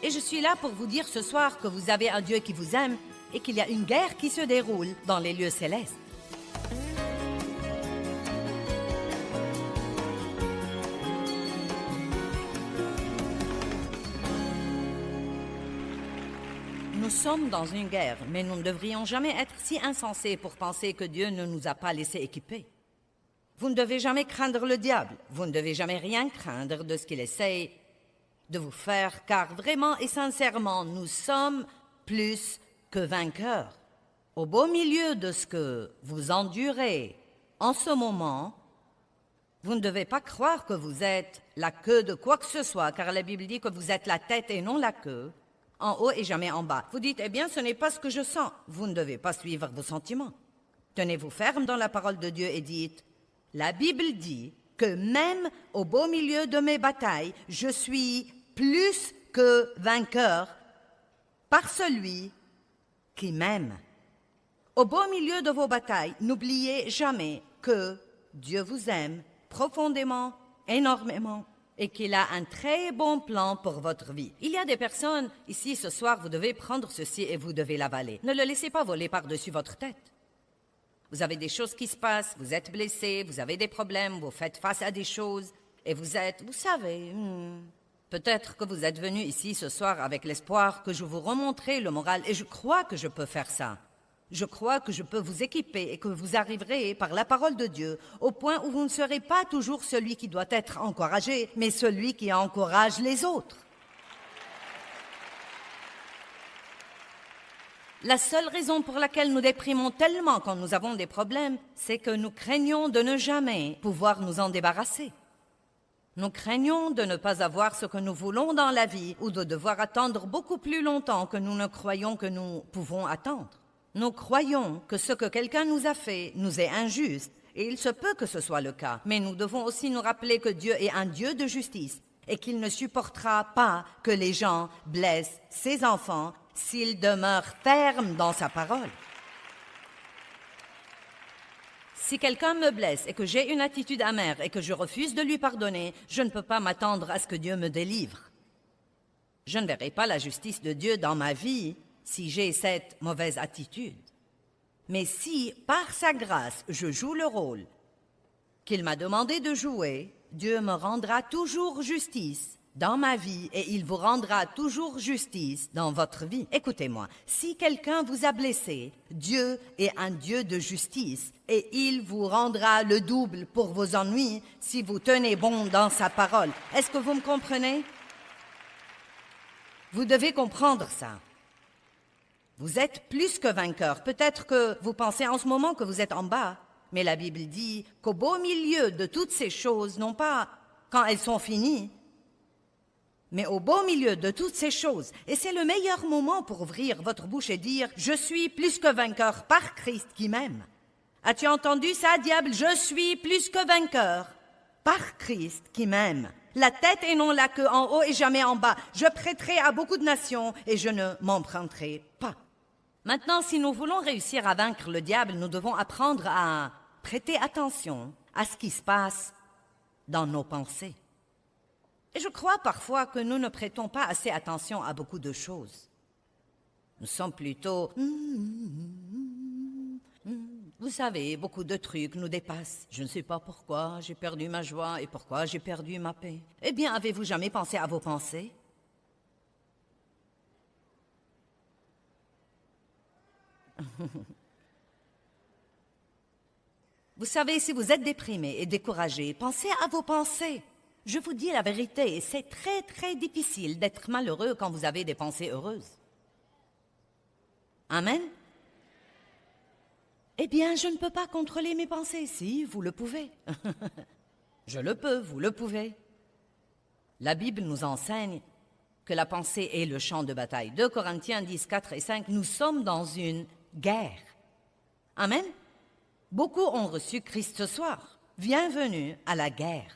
Et je suis là pour vous dire ce soir que vous avez un Dieu qui vous aime et qu'il y a une guerre qui se déroule dans les lieux célestes. Nous sommes dans une guerre, mais nous ne devrions jamais être si insensés pour penser que Dieu ne nous a pas laissés équipés. Vous ne devez jamais craindre le diable, vous ne devez jamais rien craindre de ce qu'il essaye de vous faire, car vraiment et sincèrement, nous sommes plus que vainqueurs. Au beau milieu de ce que vous endurez en ce moment, vous ne devez pas croire que vous êtes la queue de quoi que ce soit, car la Bible dit que vous êtes la tête et non la queue, en haut et jamais en bas. Vous dites, eh bien, ce n'est pas ce que je sens. Vous ne devez pas suivre vos sentiments. Tenez-vous ferme dans la parole de Dieu et dites, la Bible dit que même au beau milieu de mes batailles, je suis plus que vainqueur par celui qui m'aime. Au beau milieu de vos batailles, n'oubliez jamais que Dieu vous aime profondément, énormément, et qu'il a un très bon plan pour votre vie. Il y a des personnes, ici ce soir, vous devez prendre ceci et vous devez l'avaler. Ne le laissez pas voler par-dessus votre tête. Vous avez des choses qui se passent, vous êtes blessé, vous avez des problèmes, vous faites face à des choses, et vous êtes, vous savez, peut-être que vous êtes venu ici ce soir avec l'espoir que je vous remontrerai le moral, et je crois que je peux faire ça. Je crois que je peux vous équiper et que vous arriverez par la parole de Dieu au point où vous ne serez pas toujours celui qui doit être encouragé, mais celui qui encourage les autres. La seule raison pour laquelle nous déprimons tellement quand nous avons des problèmes, c'est que nous craignons de ne jamais pouvoir nous en débarrasser. Nous craignons de ne pas avoir ce que nous voulons dans la vie ou de devoir attendre beaucoup plus longtemps que nous ne croyons que nous pouvons attendre. Nous croyons que ce que quelqu'un nous a fait nous est injuste, et il se peut que ce soit le cas. Mais nous devons aussi nous rappeler que Dieu est un Dieu de justice et qu'il ne supportera pas que les gens blessent ses enfants s'il demeure ferme dans sa parole. Si quelqu'un me blesse et que j'ai une attitude amère et que je refuse de lui pardonner, je ne peux pas m'attendre à ce que Dieu me délivre. Je ne verrai pas la justice de Dieu dans ma vie si j'ai cette mauvaise attitude. Mais si, par sa grâce, je joue le rôle qu'il m'a demandé de jouer, Dieu me rendra toujours justice dans ma vie et il vous rendra toujours justice dans votre vie. Écoutez-moi, si quelqu'un vous a blessé, Dieu est un Dieu de justice et il vous rendra le double pour vos ennuis si vous tenez bon dans sa parole. Est-ce que vous me comprenez? Vous devez comprendre ça. Vous êtes plus que vainqueur. Peut-être que vous pensez en ce moment que vous êtes en bas, mais la Bible dit qu'au beau milieu de toutes ces choses, non pas quand elles sont finies, mais au beau milieu de toutes ces choses, et c'est le meilleur moment pour ouvrir votre bouche et dire « Je suis plus que vainqueur par Christ qui m'aime ». As-tu entendu ça, diable? Je suis plus que vainqueur par Christ qui m'aime. La tête et non la queue, en haut et jamais en bas. Je prêterai à beaucoup de nations et je ne m'emprunterai pas. Maintenant, si nous voulons réussir à vaincre le diable, nous devons apprendre à prêter attention à ce qui se passe dans nos pensées. Et je crois parfois que nous ne prêtons pas assez attention à beaucoup de choses. Nous sommes plutôt... Vous savez, beaucoup de trucs nous dépassent. Je ne sais pas pourquoi j'ai perdu ma joie et pourquoi j'ai perdu ma paix. Eh bien, avez-vous jamais pensé à vos pensées? Vous savez, si vous êtes déprimé et découragé, pensez à vos pensées. Je vous dis la vérité, c'est très, très difficile d'être malheureux quand vous avez des pensées heureuses. Amen? Eh bien, je ne peux pas contrôler mes pensées. Si, vous le pouvez. Je le peux, vous le pouvez. La Bible nous enseigne que la pensée est le champ de bataille. 2 Corinthiens 10, 4 et 5, nous sommes dans une guerre. Amen? Beaucoup ont reçu Christ ce soir. Bienvenue à la guerre.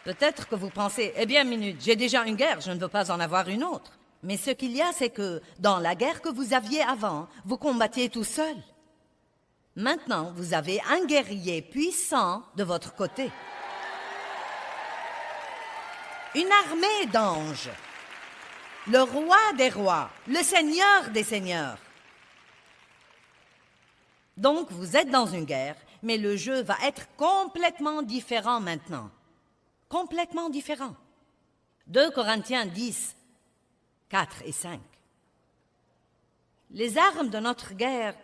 Peut-être que vous pensez, eh bien, minute, j'ai déjà une guerre, je ne veux pas en avoir une autre. Mais ce qu'il y a, c'est que dans la guerre que vous aviez avant, vous combattiez tout seul. Maintenant, vous avez un guerrier puissant de votre côté. une armée d'anges, le roi des rois, le seigneur des seigneurs. Donc, vous êtes dans une guerre, mais le jeu va être complètement différent maintenant. Complètement différent. 2 Corinthiens 10, 4 et 5. Les armes de notre guerre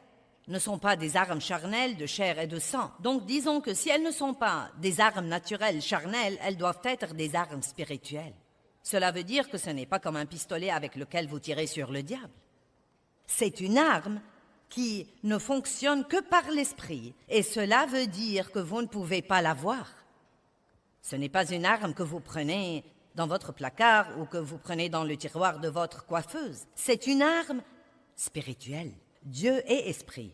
ne sont pas des armes charnelles de chair et de sang. Donc, disons que si elles ne sont pas des armes naturelles charnelles, elles doivent être des armes spirituelles. Cela veut dire que ce n'est pas comme un pistolet avec lequel vous tirez sur le diable. C'est une arme qui ne fonctionne que par l'esprit, et cela veut dire que vous ne pouvez pas l'avoir. Ce n'est pas une arme que vous prenez dans votre placard ou que vous prenez dans le tiroir de votre coiffeuse. C'est une arme spirituelle. Dieu est esprit.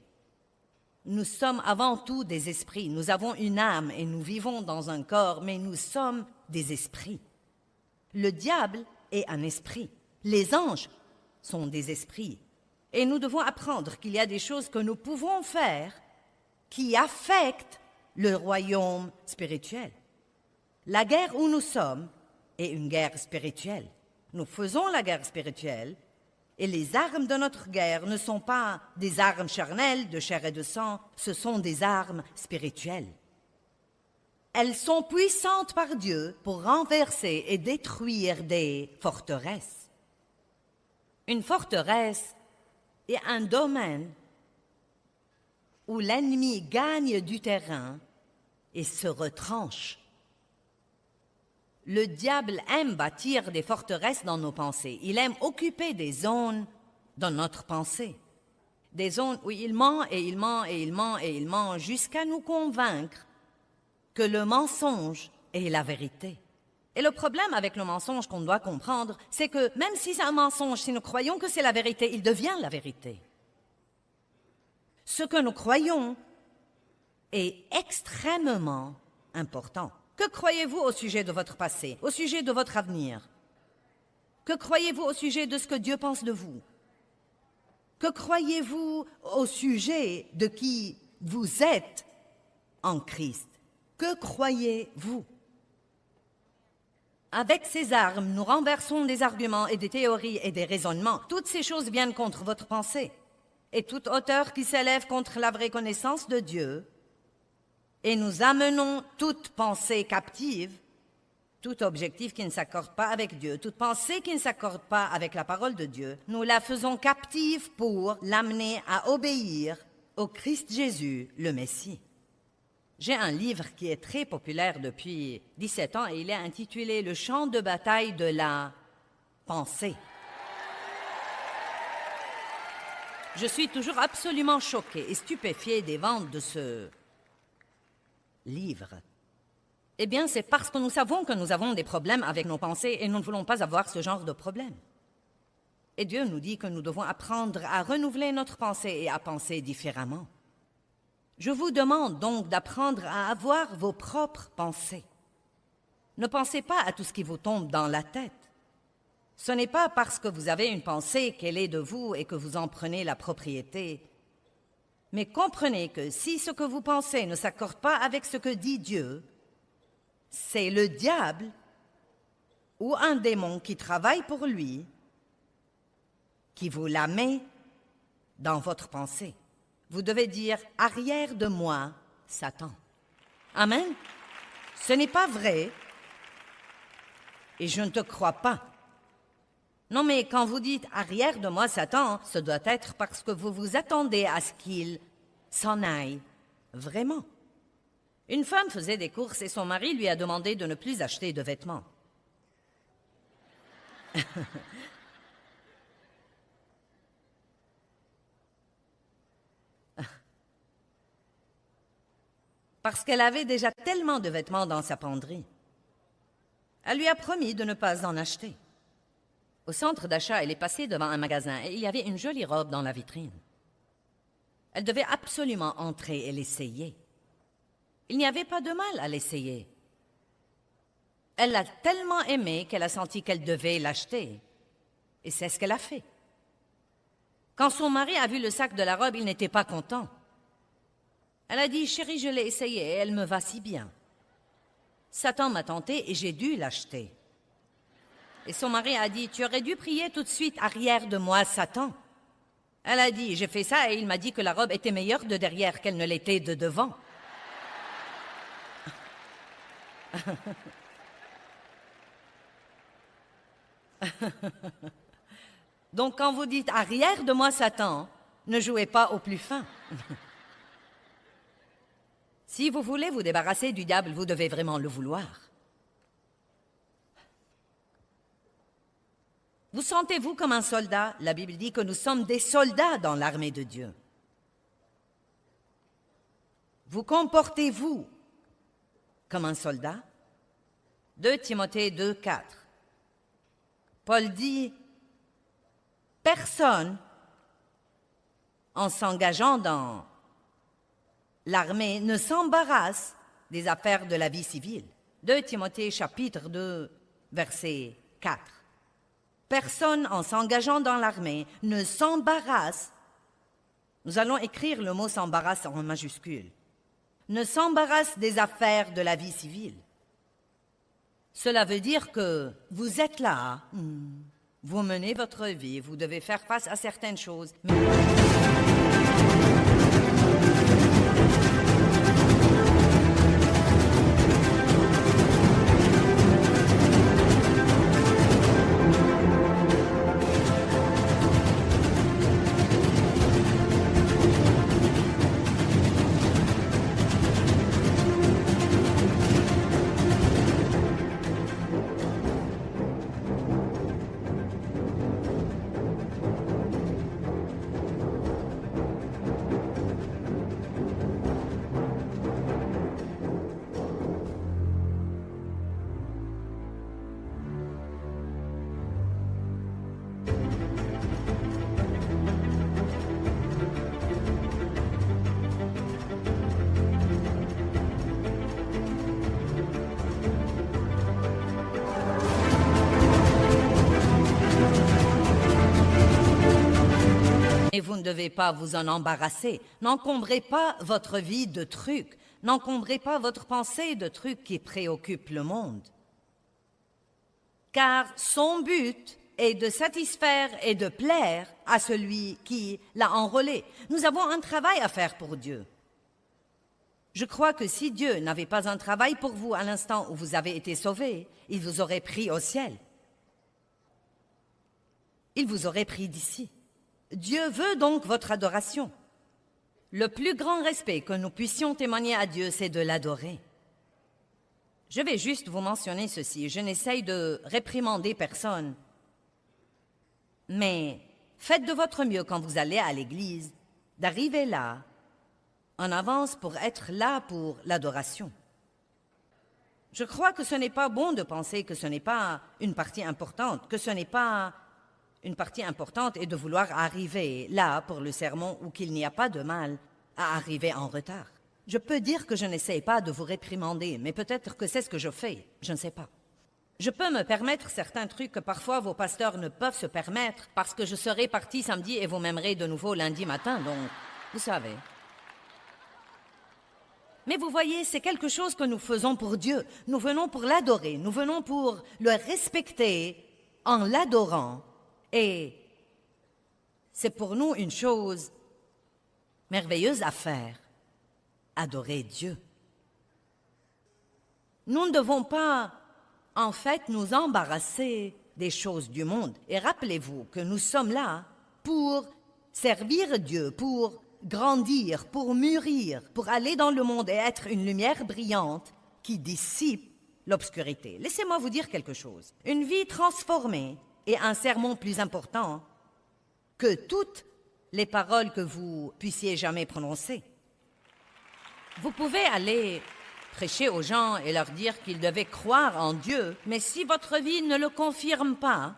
Nous sommes avant tout des esprits. Nous avons une âme et nous vivons dans un corps, mais nous sommes des esprits. Le diable est un esprit. Les anges sont des esprits. Et nous devons apprendre qu'il y a des choses que nous pouvons faire qui affectent le royaume spirituel. La guerre où nous sommes est une guerre spirituelle. Nous faisons la guerre spirituelle et les armes de notre guerre ne sont pas des armes charnelles de chair et de sang, ce sont des armes spirituelles. Elles sont puissantes par Dieu pour renverser et détruire des forteresses. Une forteresse est un domaine où l'ennemi gagne du terrain et se retranche. Le diable aime bâtir des forteresses dans nos pensées. Il aime occuper des zones dans notre pensée. Des zones où il ment et il ment et il ment et il ment jusqu'à nous convaincre que le mensonge est la vérité. Et le problème avec le mensonge qu'on doit comprendre, c'est que même si c'est un mensonge, si nous croyons que c'est la vérité, il devient la vérité. Ce que nous croyons est extrêmement important. Que croyez-vous au sujet de votre passé, au sujet de votre avenir? Que croyez-vous au sujet de ce que Dieu pense de vous? Que croyez-vous au sujet de qui vous êtes en Christ? Que croyez-vous? Avec ces armes, nous renversons des arguments et des théories et des raisonnements. Toutes ces choses viennent contre votre pensée. Et toute hauteur qui s'élève contre la vraie connaissance de Dieu, et nous amenons toute pensée captive, tout objectif qui ne s'accorde pas avec Dieu, toute pensée qui ne s'accorde pas avec la parole de Dieu, nous la faisons captive pour l'amener à obéir au Christ Jésus, le Messie. J'ai un livre qui est très populaire depuis 17 ans et il est intitulé « Le champ de bataille de la pensée ». Je suis toujours absolument choquée et stupéfiée des ventes de ce livre. Eh bien, c'est parce que nous savons que nous avons des problèmes avec nos pensées et nous ne voulons pas avoir ce genre de problème. Et Dieu nous dit que nous devons apprendre à renouveler notre pensée et à penser différemment. Je vous demande donc d'apprendre à avoir vos propres pensées. Ne pensez pas à tout ce qui vous tombe dans la tête. Ce n'est pas parce que vous avez une pensée qu'elle est de vous et que vous en prenez la propriété. Mais comprenez que si ce que vous pensez ne s'accorde pas avec ce que dit Dieu, c'est le diable ou un démon qui travaille pour lui qui vous la met dans votre pensée. Vous devez dire « Arrière de moi, Satan ». Amen. Ce n'est pas vrai et je ne te crois pas. Non, mais quand vous dites « arrière de moi, Satan », ce doit être parce que vous vous attendez à ce qu'il s'en aille. Vraiment. Une femme faisait des courses et son mari lui a demandé de ne plus acheter de vêtements. Parce qu'elle avait déjà tellement de vêtements dans sa penderie. Elle lui a promis de ne pas en acheter. Au centre d'achat, elle est passée devant un magasin et il y avait une jolie robe dans la vitrine. Elle devait absolument entrer et l'essayer. Il n'y avait pas de mal à l'essayer. Elle l'a tellement aimé qu'elle a senti qu'elle devait l'acheter. Et c'est ce qu'elle a fait. Quand son mari a vu le sac de la robe, il n'était pas content. Elle a dit « Chérie, je l'ai essayé et elle me va si bien. Satan m'a tenté et j'ai dû l'acheter. Et son mari a dit, tu aurais dû prier tout de suite arrière de moi, Satan. Elle a dit, j'ai fait ça et il m'a dit que la robe était meilleure de derrière qu'elle ne l'était de devant. Donc quand vous dites arrière de moi, Satan, ne jouez pas au plus fin. Si vous voulez vous débarrasser du diable, vous devez vraiment le vouloir. Vous sentez-vous comme un soldat? La Bible dit que nous sommes des soldats dans l'armée de Dieu. Vous comportez-vous comme un soldat? 2 Timothée 2, 4. Paul dit, personne, en s'engageant dans l'armée, ne s'embarrasse des affaires de la vie civile. 2 Timothée chapitre 2, verset 4. Personne en s'engageant dans l'armée ne s'embarrasse. Nous allons écrire le mot s'embarrasse en majuscule. Ne s'embarrasse des affaires de la vie civile. Cela veut dire que vous êtes là, vous menez votre vie, vous devez faire face à certaines choses. Et vous ne devez pas vous en embarrasser. N'encombrez pas votre vie de trucs. N'encombrez pas votre pensée de trucs qui préoccupent le monde. Car son but est de satisfaire et de plaire à celui qui l'a enrôlé. Nous avons un travail à faire pour Dieu. Je crois que si Dieu n'avait pas un travail pour vous à l'instant où vous avez été sauvés, il vous aurait pris au ciel. Il vous aurait pris d'ici. Dieu veut donc votre adoration. Le plus grand respect que nous puissions témoigner à Dieu, c'est de l'adorer. Je vais juste vous mentionner ceci. Je n'essaye de réprimander personne. Mais faites de votre mieux quand vous allez à l'église, d'arriver là, en avance pour être là pour l'adoration. Je crois que ce n'est pas bon de penser que ce n'est pas une partie importante, que ce n'est pas une partie importante et de vouloir arriver là pour le sermon ou qu'il n'y a pas de mal à arriver en retard. Je peux dire que je n'essaie pas de vous réprimander, mais peut-être que c'est ce que je fais, je ne sais pas. Je peux me permettre certains trucs que parfois vos pasteurs ne peuvent se permettre parce que je serai parti samedi et vous m'aimerez de nouveau lundi matin, donc vous savez. Mais vous voyez, c'est quelque chose que nous faisons pour Dieu. Nous venons pour l'adorer, nous venons pour le respecter en l'adorant. Et c'est pour nous une chose merveilleuse à faire, adorer Dieu. Nous ne devons pas, en fait, nous embarrasser des choses du monde. Et rappelez-vous que nous sommes là pour servir Dieu, pour grandir, pour mûrir, pour aller dans le monde et être une lumière brillante qui dissipe l'obscurité. Laissez-moi vous dire quelque chose. Une vie transformée et un sermon plus important que toutes les paroles que vous puissiez jamais prononcer. Vous pouvez aller prêcher aux gens et leur dire qu'ils devaient croire en Dieu, mais si votre vie ne le confirme pas,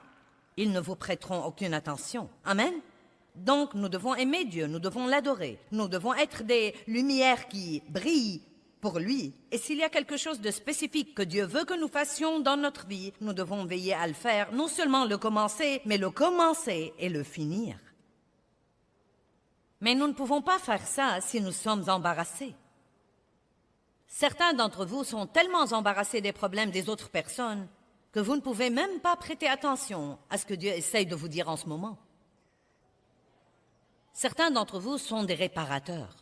ils ne vous prêteront aucune attention. Amen? Donc nous devons aimer Dieu, nous devons l'adorer, nous devons être des lumières qui brillent pour lui. Et s'il y a quelque chose de spécifique que Dieu veut que nous fassions dans notre vie, nous devons veiller à le faire, non seulement le commencer, mais le commencer et le finir. Mais nous ne pouvons pas faire ça si nous sommes embarrassés. Certains d'entre vous sont tellement embarrassés des problèmes des autres personnes que vous ne pouvez même pas prêter attention à ce que Dieu essaye de vous dire en ce moment. Certains d'entre vous sont des réparateurs.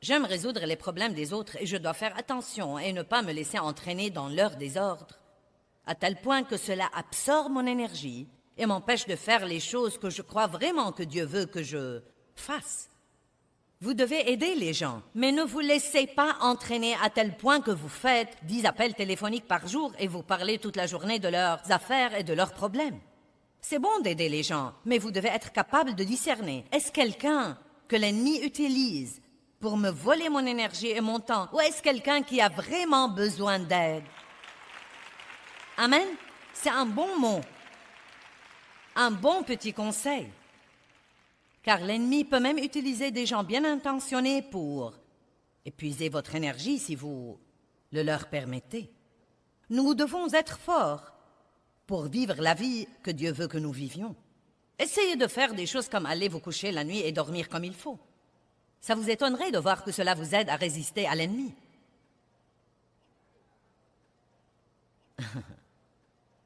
J'aime résoudre les problèmes des autres et je dois faire attention et ne pas me laisser entraîner dans leur désordre, à tel point que cela absorbe mon énergie et m'empêche de faire les choses que je crois vraiment que Dieu veut que je fasse. Vous devez aider les gens, mais ne vous laissez pas entraîner à tel point que vous faites 10 appels téléphoniques par jour et vous parlez toute la journée de leurs affaires et de leurs problèmes. C'est bon d'aider les gens, mais vous devez être capable de discerner. Est-ce quelqu'un que l'ennemi utilise pour me voler mon énergie et mon temps, ou est-ce quelqu'un qui a vraiment besoin d'aide? Amen? C'est un bon mot, un bon petit conseil. Car l'ennemi peut même utiliser des gens bien intentionnés pour épuiser votre énergie si vous le leur permettez. Nous devons être forts pour vivre la vie que Dieu veut que nous vivions. Essayez de faire des choses comme aller vous coucher la nuit et dormir comme il faut. Ça vous étonnerait de voir que cela vous aide à résister à l'ennemi.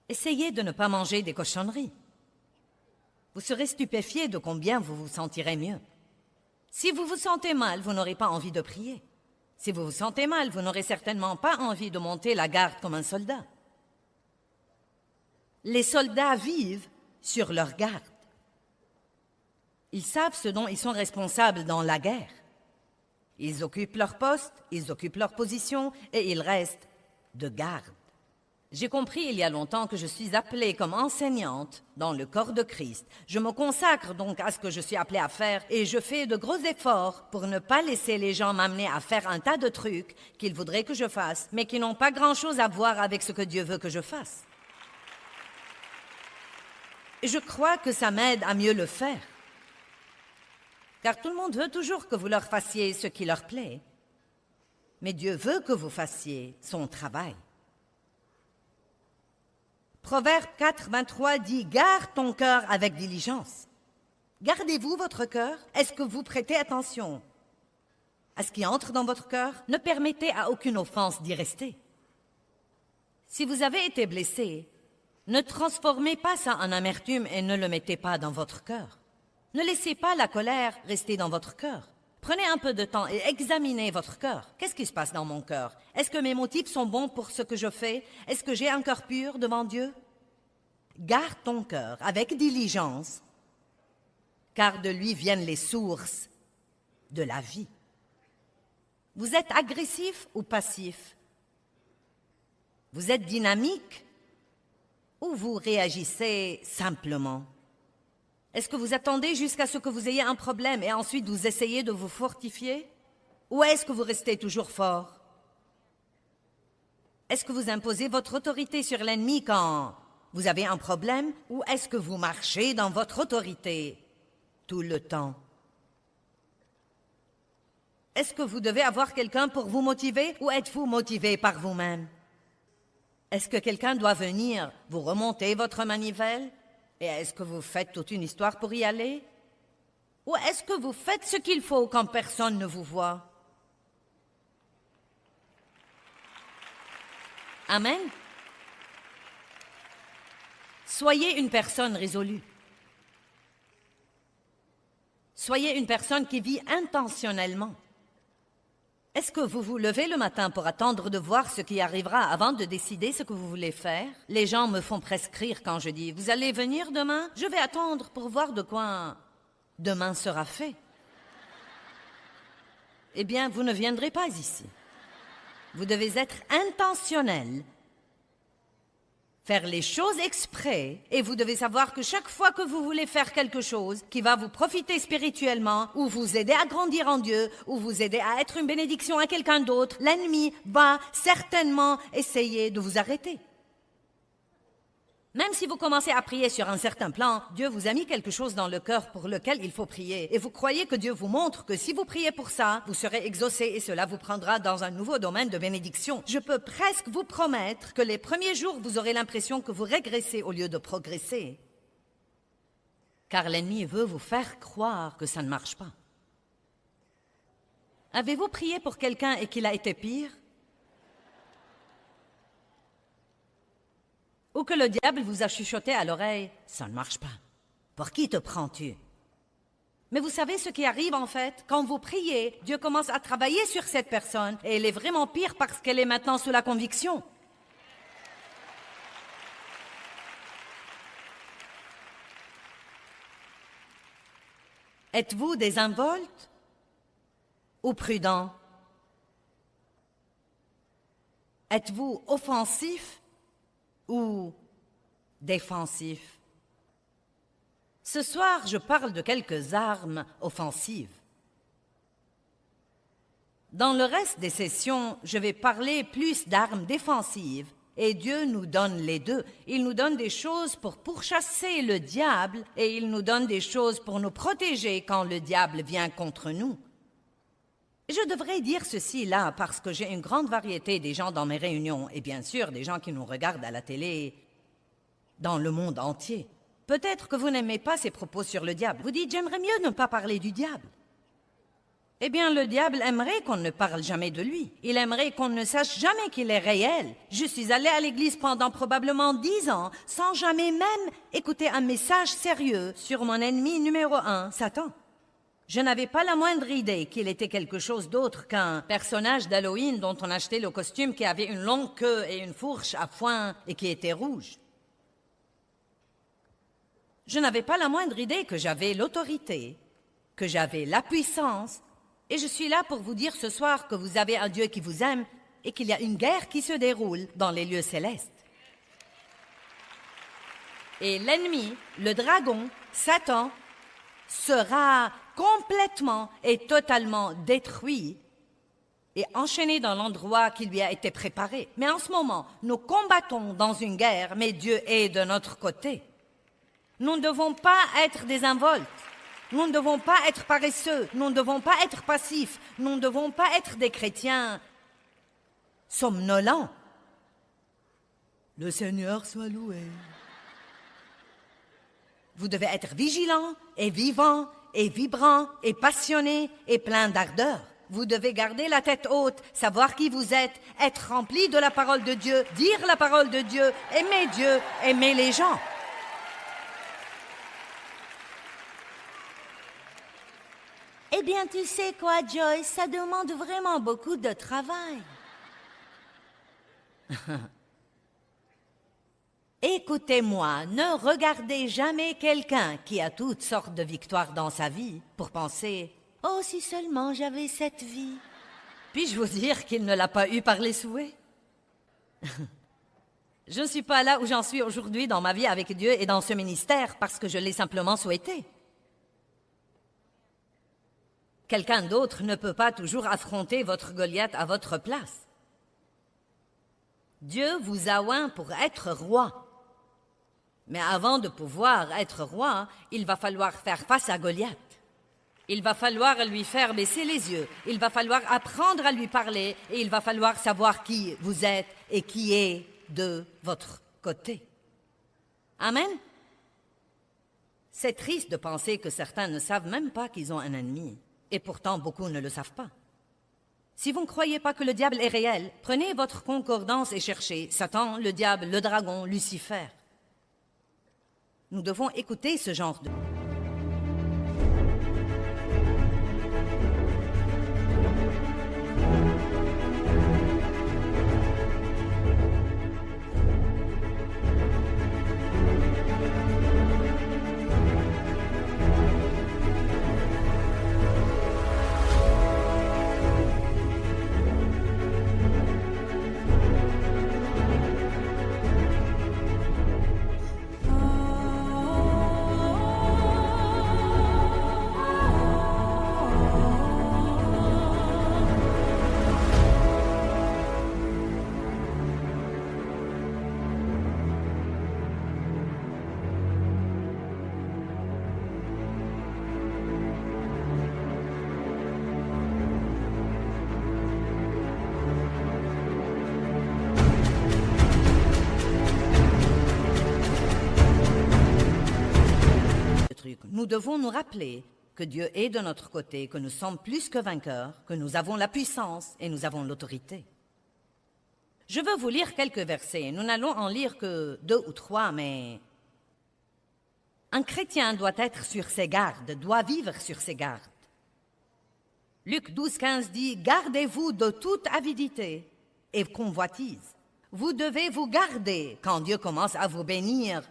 Essayez de ne pas manger des cochonneries. Vous serez stupéfié de combien vous vous sentirez mieux. Si vous vous sentez mal, vous n'aurez pas envie de prier. Si vous vous sentez mal, vous n'aurez certainement pas envie de monter la garde comme un soldat. Les soldats vivent sur leur garde. Ils savent ce dont ils sont responsables dans la guerre. Ils occupent leur poste, ils occupent leur position et ils restent de garde. J'ai compris il y a longtemps que je suis appelée comme enseignante dans le corps de Christ. Je me consacre donc à ce que je suis appelée à faire et je fais de gros efforts pour ne pas laisser les gens m'amener à faire un tas de trucs qu'ils voudraient que je fasse, mais qui n'ont pas grand-chose à voir avec ce que Dieu veut que je fasse. Et je crois que ça m'aide à mieux le faire. Car tout le monde veut toujours que vous leur fassiez ce qui leur plaît. Mais Dieu veut que vous fassiez son travail. Proverbe 4, 23 dit « Garde ton cœur avec diligence ». Gardez-vous votre cœur? Est-ce que vous prêtez attention à ce qui entre dans votre cœur? Ne permettez à aucune offense d'y rester. Si vous avez été blessé, ne transformez pas ça en amertume et ne le mettez pas dans votre cœur. Ne laissez pas la colère rester dans votre cœur. Prenez un peu de temps et examinez votre cœur. Qu'est-ce qui se passe dans mon cœur? Est-ce que mes motifs sont bons pour ce que je fais? Est-ce que j'ai un cœur pur devant Dieu? Garde ton cœur avec diligence, car de lui viennent les sources de la vie. Vous êtes agressif ou passif? Vous êtes dynamique ou vous réagissez simplement? Est-ce que vous attendez jusqu'à ce que vous ayez un problème et ensuite vous essayez de vous fortifier? Ou est-ce que vous restez toujours fort? Est-ce que vous imposez votre autorité sur l'ennemi quand vous avez un problème? Ou est-ce que vous marchez dans votre autorité tout le temps? Est-ce que vous devez avoir quelqu'un pour vous motiver ou êtes-vous motivé par vous-même? Est-ce que quelqu'un doit venir vous remonter votre manivelle? Et est-ce que vous faites toute une histoire pour y aller? Ou est-ce que vous faites ce qu'il faut quand personne ne vous voit? Amen. Soyez une personne résolue. Soyez une personne qui vit intentionnellement. Est-ce que vous vous levez le matin pour attendre de voir ce qui arrivera avant de décider ce que vous voulez faire? Les gens me font prescrire quand je dis « Vous allez venir demain? Je vais attendre pour voir de quoi demain sera fait. » Eh bien, vous ne viendrez pas ici. Vous devez être intentionnel, faire les choses exprès, et vous devez savoir que chaque fois que vous voulez faire quelque chose qui va vous profiter spirituellement, ou vous aider à grandir en Dieu, ou vous aider à être une bénédiction à quelqu'un d'autre, l'ennemi va certainement essayer de vous arrêter. Même si vous commencez à prier sur un certain plan, Dieu vous a mis quelque chose dans le cœur pour lequel il faut prier. Et vous croyez que Dieu vous montre que si vous priez pour ça, vous serez exaucé et cela vous prendra dans un nouveau domaine de bénédiction. Je peux presque vous promettre que les premiers jours, vous aurez l'impression que vous régressez au lieu de progresser. Car l'ennemi veut vous faire croire que ça ne marche pas. Avez-vous prié pour quelqu'un et qu'il a été pire? Ou que le diable vous a chuchoté à l'oreille, ça ne marche pas. Pour qui te prends-tu? Mais vous savez ce qui arrive en fait? Quand vous priez, Dieu commence à travailler sur cette personne et elle est vraiment pire parce qu'elle est maintenant sous la conviction. Êtes-vous désinvolte ou prudent? Êtes-vous offensif ou défensif? Ce soir, je parle de quelques armes offensives. Dans le reste des sessions, je vais parler plus d'armes défensives. Et Dieu nous donne les deux. Il nous donne des choses pour pourchasser le diable et il nous donne des choses pour nous protéger quand le diable vient contre nous. Je devrais dire ceci là parce que j'ai une grande variété des gens dans mes réunions et bien sûr des gens qui nous regardent à la télé dans le monde entier. Peut-être que vous n'aimez pas ces propos sur le diable. Vous dites, j'aimerais mieux ne pas parler du diable. Eh bien, le diable aimerait qu'on ne parle jamais de lui. Il aimerait qu'on ne sache jamais qu'il est réel. Je suis allée à l'église pendant probablement 10 ans, sans jamais même écouter un message sérieux sur mon ennemi numéro 1, Satan. Je n'avais pas la moindre idée qu'il était quelque chose d'autre qu'un personnage d'Halloween dont on achetait le costume qui avait une longue queue et une fourche à foin et qui était rouge. Je n'avais pas la moindre idée que j'avais l'autorité, que j'avais la puissance, et je suis là pour vous dire ce soir que vous avez un Dieu qui vous aime et qu'il y a une guerre qui se déroule dans les lieux célestes. Et l'ennemi, le dragon, Satan, sera complètement et totalement détruit et enchaîné dans l'endroit qui lui a été préparé. Mais en ce moment, nous combattons dans une guerre, mais Dieu est de notre côté. Nous ne devons pas être désinvoltes. Nous ne devons pas être paresseux. Nous ne devons pas être passifs. Nous ne devons pas être des chrétiens somnolents. Le Seigneur soit loué. Vous devez être vigilants et vivants et vibrants et passionnés et pleins d'ardeur. Vous devez garder la tête haute, savoir qui vous êtes, être rempli de la parole de Dieu, dire la parole de Dieu, aimer les gens. Eh bien, tu sais quoi, Joyce, ça demande vraiment beaucoup de travail. Écoutez-moi, ne regardez jamais quelqu'un qui a toutes sortes de victoires dans sa vie pour penser « Oh, si seulement j'avais cette vie !» Puis-je vous dire qu'il ne l'a pas eu par les souhaits? Je ne suis pas là où j'en suis aujourd'hui dans ma vie avec Dieu et dans ce ministère parce que je l'ai simplement souhaité. Quelqu'un d'autre ne peut pas toujours affronter votre Goliath à votre place. Dieu vous a oint pour être roi. Mais avant de pouvoir être roi, il va falloir faire face à Goliath. Il va falloir lui faire baisser les yeux. Il va falloir apprendre à lui parler et il va falloir savoir qui vous êtes et qui est de votre côté. Amen? C'est triste de penser que certains ne savent même pas qu'ils ont un ennemi. Et pourtant, beaucoup ne le savent pas. Si vous ne croyez pas que le diable est réel, prenez votre concordance et cherchez Satan, le diable, le dragon, Lucifer. Nous devons écouter ce genre de... Nous devons nous rappeler que Dieu est de notre côté, que nous sommes plus que vainqueurs, que nous avons la puissance et nous avons l'autorité. Je veux vous lire quelques versets. Nous n'allons en lire que 2 ou 3, mais... Un chrétien doit être sur ses gardes, doit vivre sur ses gardes. Luc 12,15 dit « Gardez-vous de toute avidité et convoitise. Vous devez vous garder quand Dieu commence à vous bénir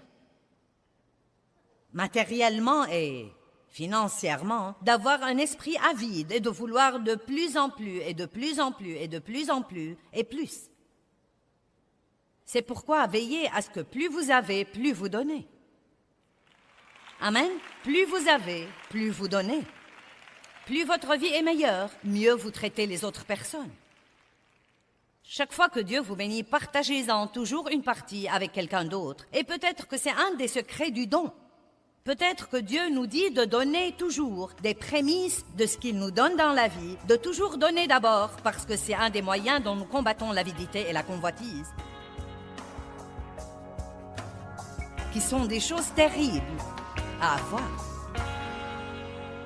matériellement et financièrement, d'avoir un esprit avide et de vouloir de plus en plus et de plus en plus et de plus en plus et plus. C'est pourquoi veillez à ce que plus vous avez, plus vous donnez. Amen. Plus vous avez, plus vous donnez. Plus votre vie est meilleure, mieux vous traitez les autres personnes. Chaque fois que Dieu vous bénit, partagez-en toujours une partie avec quelqu'un d'autre. Et peut-être que c'est un des secrets du don. Peut-être que Dieu nous dit de donner toujours des prémices de ce qu'il nous donne dans la vie, de toujours donner d'abord, parce que c'est un des moyens dont nous combattons l'avidité et la convoitise, qui sont des choses terribles à avoir.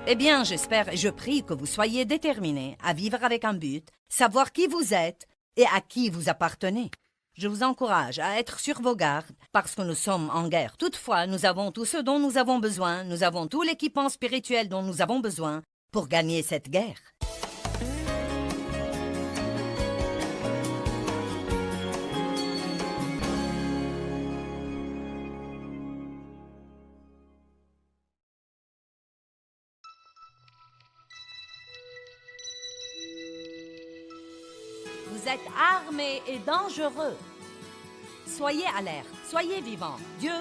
Eh bien, j'espère et je prie que vous soyez déterminés à vivre avec un but, savoir qui vous êtes et à qui vous appartenez. Je vous encourage à être sur vos gardes parce que nous sommes en guerre. Toutefois, nous avons tout ce dont nous avons besoin, nous avons tout l'équipement spirituel dont nous avons besoin pour gagner cette guerre. Vous êtes armés et dangereux. Soyez alerte, soyez vivants. Dieu,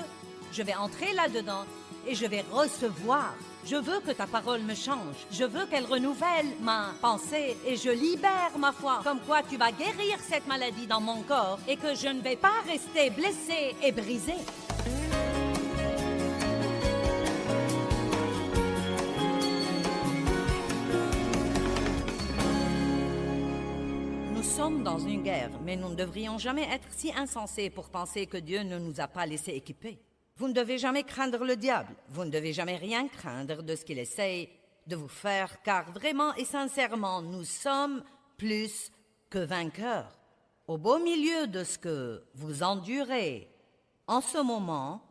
je vais entrer là-dedans et je vais recevoir. Je veux que ta parole me change. Je veux qu'elle renouvelle ma pensée et je libère ma foi. Comme quoi tu vas guérir cette maladie dans mon corps et que je ne vais pas rester blessée et brisée. Nous sommes dans une guerre, mais nous ne devrions jamais être si insensés pour penser que Dieu ne nous a pas laissés équipés. Vous ne devez jamais craindre le diable. Vous ne devez jamais rien craindre de ce qu'il essaye de vous faire, car vraiment et sincèrement, nous sommes plus que vainqueurs. Au beau milieu de ce que vous endurez en ce moment,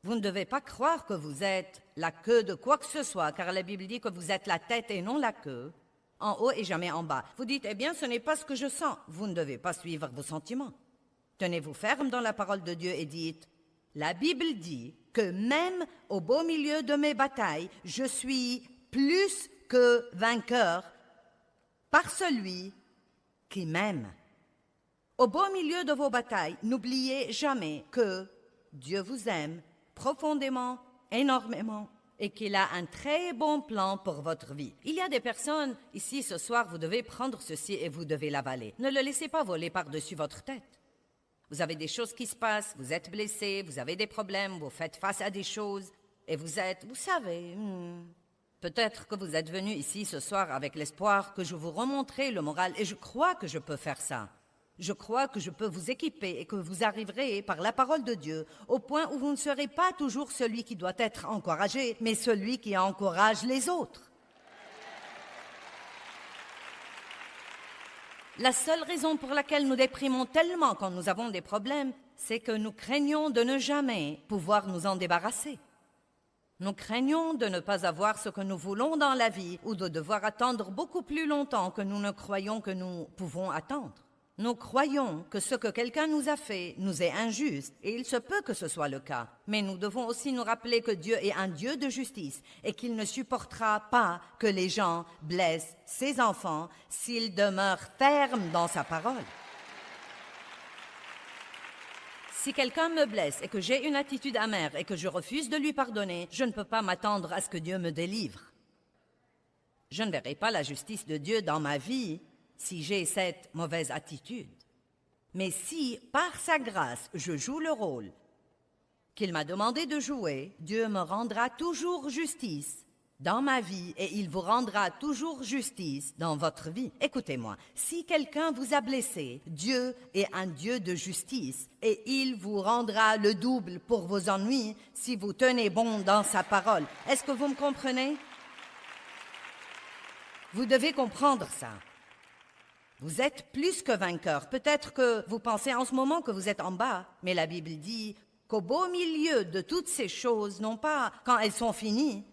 vous ne devez pas croire que vous êtes la queue de quoi que ce soit, car la Bible dit que vous êtes la tête et non la queue, en haut et jamais en bas. Vous dites, eh bien, ce n'est pas ce que je sens. Vous ne devez pas suivre vos sentiments. Tenez-vous ferme dans la parole de Dieu et dites, la Bible dit que même au beau milieu de mes batailles, je suis plus que vainqueur par celui qui m'aime. Au beau milieu de vos batailles, n'oubliez jamais que Dieu vous aime profondément, énormément, et qu'il a un très bon plan pour votre vie. Il y a des personnes ici ce soir, vous devez prendre ceci et vous devez l'avaler. Ne le laissez pas voler par-dessus votre tête. Vous avez des choses qui se passent, vous êtes blessé, vous avez des problèmes, vous faites face à des choses, et vous savez, peut-être que vous êtes venu ici ce soir avec l'espoir que je vous remontrerai le moral, et je crois que je peux faire ça. Je crois que je peux vous équiper et que vous arriverez par la parole de Dieu au point où vous ne serez pas toujours celui qui doit être encouragé, mais celui qui encourage les autres. La seule raison pour laquelle nous déprimons tellement quand nous avons des problèmes, c'est que nous craignons de ne jamais pouvoir nous en débarrasser. Nous craignons de ne pas avoir ce que nous voulons dans la vie ou de devoir attendre beaucoup plus longtemps que nous ne croyons que nous pouvons attendre. Nous croyons que ce que quelqu'un nous a fait nous est injuste, et il se peut que ce soit le cas. Mais nous devons aussi nous rappeler que Dieu est un Dieu de justice et qu'il ne supportera pas que les gens blessent ses enfants s'ils demeurent fermes dans sa parole. Si quelqu'un me blesse et que j'ai une attitude amère et que je refuse de lui pardonner, je ne peux pas m'attendre à ce que Dieu me délivre. Je ne verrai pas la justice de Dieu dans ma vie si j'ai cette mauvaise attitude. Mais si, par sa grâce, je joue le rôle qu'il m'a demandé de jouer, Dieu me rendra toujours justice dans ma vie et il vous rendra toujours justice dans votre vie. Écoutez-moi, si quelqu'un vous a blessé, Dieu est un Dieu de justice et il vous rendra le double pour vos ennuis si vous tenez bon dans sa parole. Est-ce que vous me comprenez? Vous devez comprendre ça. Vous êtes plus que vainqueur. Peut-être que vous pensez en ce moment que vous êtes en bas, mais la Bible dit qu'au beau milieu de toutes ces choses, non pas quand elles sont finies,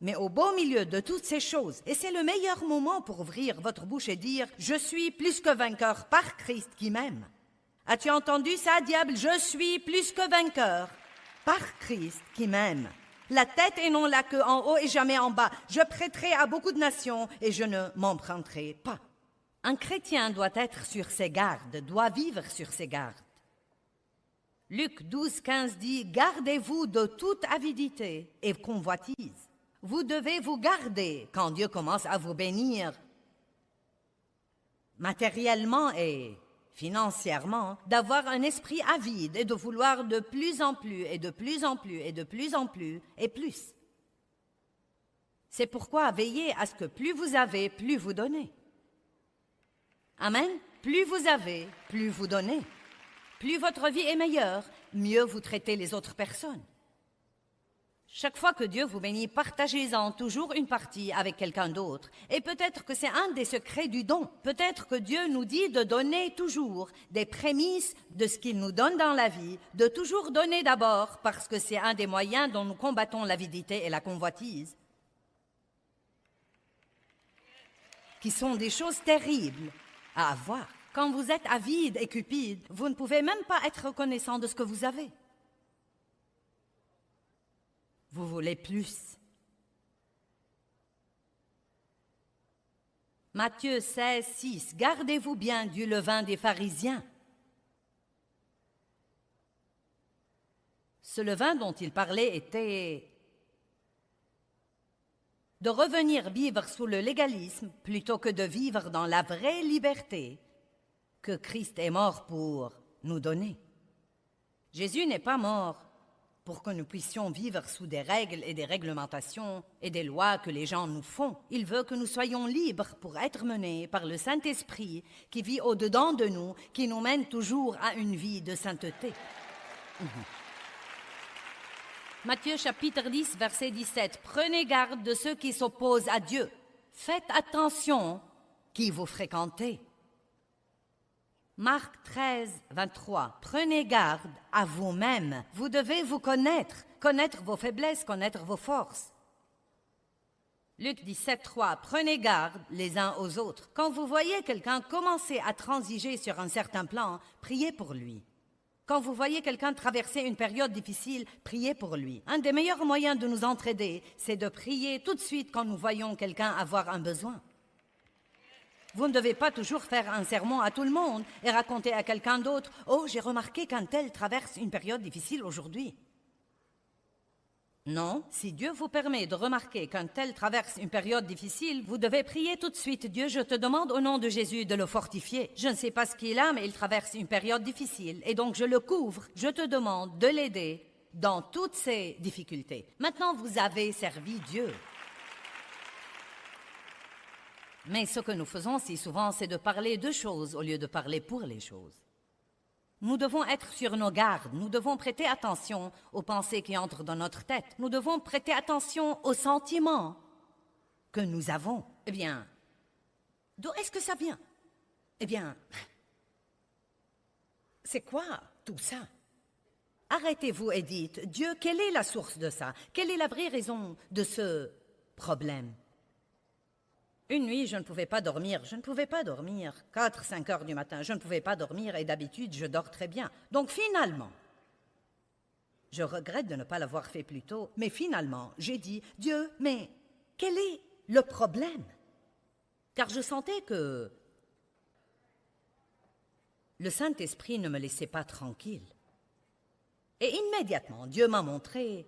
mais au beau milieu de toutes ces choses, et c'est le meilleur moment pour ouvrir votre bouche et dire « Je suis plus que vainqueur par Christ qui m'aime ». As-tu entendu ça, diable? Je suis plus que vainqueur par Christ qui m'aime. La tête et non la queue, en haut et jamais en bas. Je prêterai à beaucoup de nations et je ne m'emprunterai pas. Un chrétien doit être sur ses gardes, doit vivre sur ses gardes. Luc 12, 15 dit « Gardez-vous de toute avidité et convoitise. Vous devez vous garder quand Dieu commence à vous bénir matériellement et financièrement, d'avoir un esprit avide et de vouloir de plus en plus et de plus en plus et de plus en plus et plus. C'est pourquoi veillez à ce que plus vous avez, plus vous donnez. Amen. Plus vous avez, plus vous donnez. Plus votre vie est meilleure, mieux vous traitez les autres personnes. Chaque fois que Dieu vous bénit, partagez-en toujours une partie avec quelqu'un d'autre. Et peut-être que c'est un des secrets du don. Peut-être que Dieu nous dit de donner toujours des prémices de ce qu'il nous donne dans la vie, de toujours donner d'abord, parce que c'est un des moyens dont nous combattons l'avidité et la convoitise, qui sont des choses terribles à avoir. Quand vous êtes avide et cupide, vous ne pouvez même pas être reconnaissant de ce que vous avez. Vous voulez plus. Matthieu 16, 6. Gardez-vous bien du levain des pharisiens. Ce levain dont il parlait était de revenir vivre sous le légalisme plutôt que de vivre dans la vraie liberté que Christ est mort pour nous donner. Jésus n'est pas mort pour que nous puissions vivre sous des règles et des réglementations et des lois que les gens nous font. Il veut que nous soyons libres pour être menés par le Saint-Esprit qui vit au-dedans de nous, qui nous mène toujours à une vie de sainteté. Matthieu chapitre 10, verset 17. Prenez garde de ceux qui s'opposent à Dieu. Faites attention qui vous fréquentez. Marc 13, 23. Prenez garde à vous-même. Vous devez vous connaître, connaître vos faiblesses, connaître vos forces. Luc 17, 3. Prenez garde les uns aux autres. Quand vous voyez quelqu'un commencer à transiger sur un certain plan, priez pour lui. Quand vous voyez quelqu'un traverser une période difficile, priez pour lui. Un des meilleurs moyens de nous entraider, c'est de prier tout de suite quand nous voyons quelqu'un avoir un besoin. Vous ne devez pas toujours faire un sermon à tout le monde et raconter à quelqu'un d'autre « Oh, j'ai remarqué qu'un tel traverse une période difficile aujourd'hui. » Non, si Dieu vous permet de remarquer qu'un tel traverse une période difficile, vous devez prier tout de suite. Dieu, je te demande au nom de Jésus de le fortifier. Je ne sais pas ce qu'il a, mais il traverse une période difficile. Et donc je le couvre. Je te demande de l'aider dans toutes ses difficultés. Maintenant, vous avez servi Dieu. Mais ce que nous faisons si souvent, c'est de parler de choses au lieu de parler pour les choses. Nous devons être sur nos gardes, nous devons prêter attention aux pensées qui entrent dans notre tête, nous devons prêter attention aux sentiments que nous avons. Eh bien, d'où est-ce que ça vient? Eh bien, c'est quoi tout ça? Arrêtez-vous et dites, Dieu, quelle est la source de ça? Quelle est la vraie raison de ce problème? Une nuit, je ne pouvais pas dormir. 4, 5 heures du matin, je ne pouvais pas dormir et d'habitude, je dors très bien. Donc finalement, je regrette de ne pas l'avoir fait plus tôt, mais finalement, j'ai dit, Dieu, mais quel est le problème? Car je sentais que le Saint-Esprit ne me laissait pas tranquille. Et immédiatement, Dieu m'a montré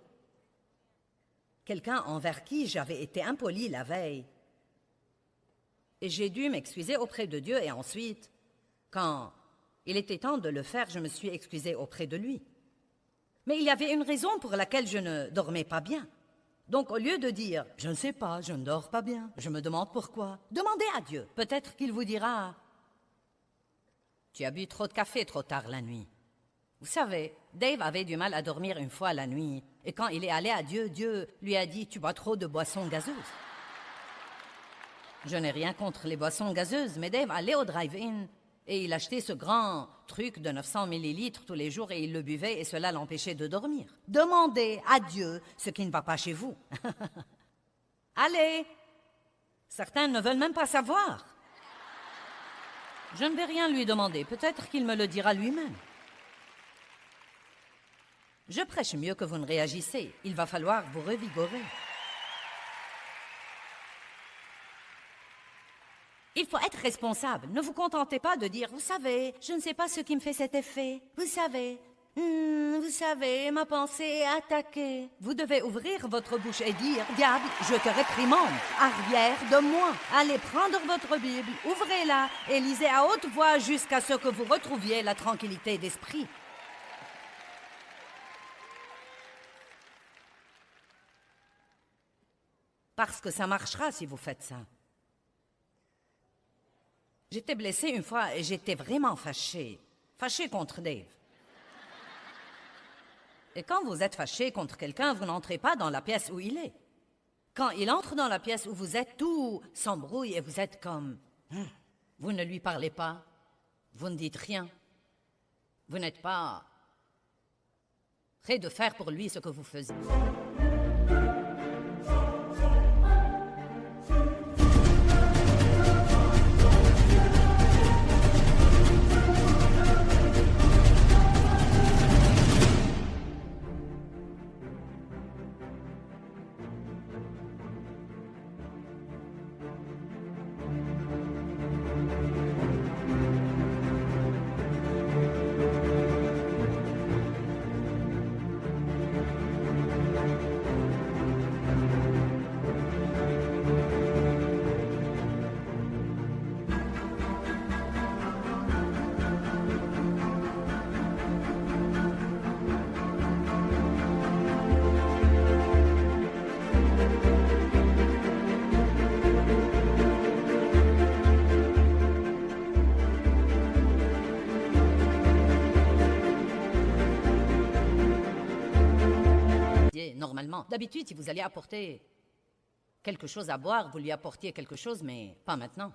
quelqu'un envers qui j'avais été impoli la veille. Et j'ai dû m'excuser auprès de Dieu et ensuite, quand il était temps de le faire, je me suis excusée auprès de lui. Mais il y avait une raison pour laquelle je ne dormais pas bien. Donc au lieu de dire « je ne sais pas, je ne dors pas bien, je me demande pourquoi », demandez à Dieu. Peut-être qu'il vous dira « tu as bu trop de café trop tard la nuit ». Vous savez, Dave avait du mal à dormir une fois la nuit et quand il est allé à Dieu, Dieu lui a dit « tu bois trop de boissons gazeuses ». Je n'ai rien contre les boissons gazeuses, mais Dave allait au drive-in et il achetait ce grand truc de 900 millilitres tous les jours et il le buvait et cela l'empêchait de dormir. Demandez à Dieu ce qui ne va pas chez vous. Allez! Certains ne veulent même pas savoir. Je ne vais rien lui demander, peut-être qu'il me le dira lui-même. Je prêche mieux que vous ne réagissez. Il va falloir vous revigorer. Il faut être responsable. Ne vous contentez pas de dire « Vous savez, je ne sais pas ce qui me fait cet effet. Vous savez, ma pensée est attaquée. » Vous devez ouvrir votre bouche et dire « Diable, je te réprimande. Arrière de moi. Allez prendre votre Bible, ouvrez-la et lisez à haute voix jusqu'à ce que vous retrouviez la tranquillité d'esprit. » Parce que ça marchera si vous faites ça. J'étais blessée une fois et j'étais vraiment fâchée contre Dave. Et quand vous êtes fâché contre quelqu'un, vous n'entrez pas dans la pièce où il est. Quand il entre dans la pièce où vous êtes, tout s'embrouille et vous êtes comme... Vous ne lui parlez pas, vous ne dites rien. Vous n'êtes pas prêt de faire pour lui ce que vous faisiez. Normalement. D'habitude, si vous alliez apporter quelque chose à boire, vous lui apportiez quelque chose, mais pas maintenant.